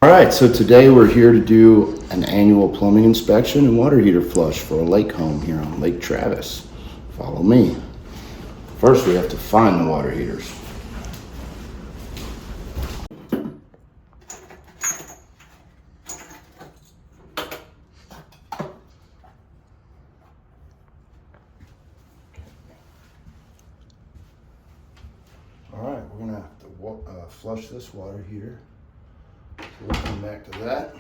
Alright, so today we're here to do an annual plumbing inspection and water heater flush for a lake home here on Lake Travis. Follow me. First we have to find the water heaters. Alright, we're going to have to flush this water heater. So we'll come back to that.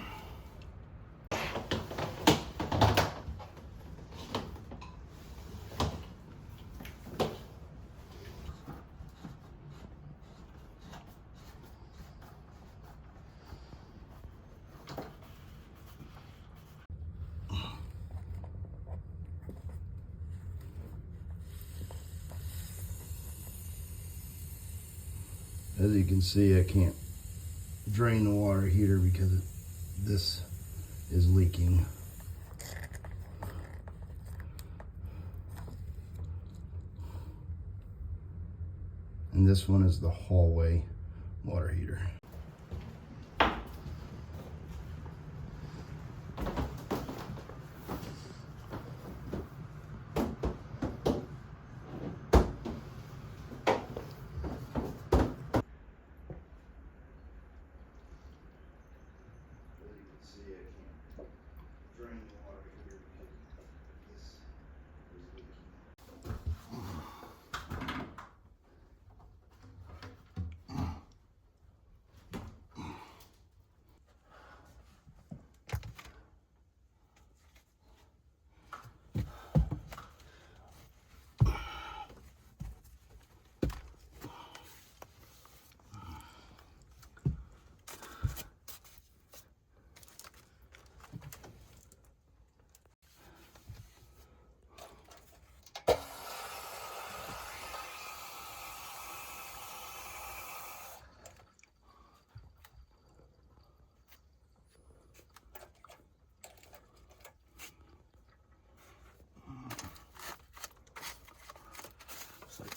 As you can see, I can't drain the water heater because this is leaking. And this one is the hallway water heater.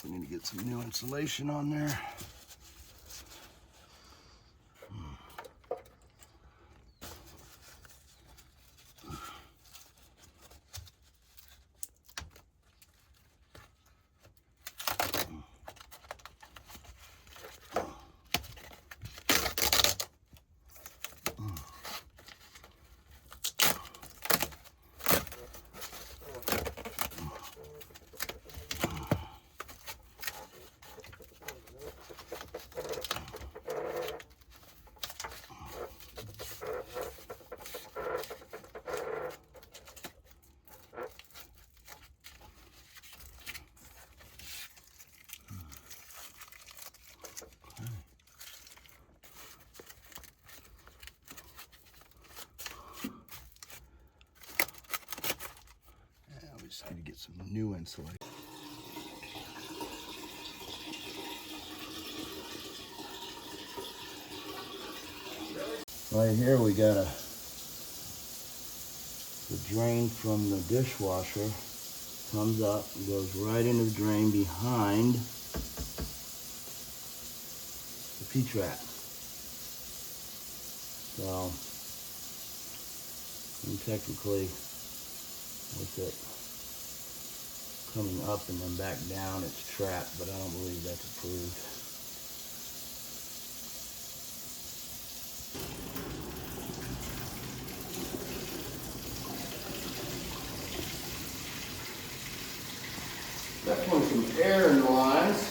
We need to get some new insulation on there. Just need to get some new insulation. Right here we got the drain from the dishwasher comes up and goes right into the drain behind the P-trap. So, and technically with it coming up and then back down, it's trapped, but I don't believe that's approved. Definitely some air in the lines.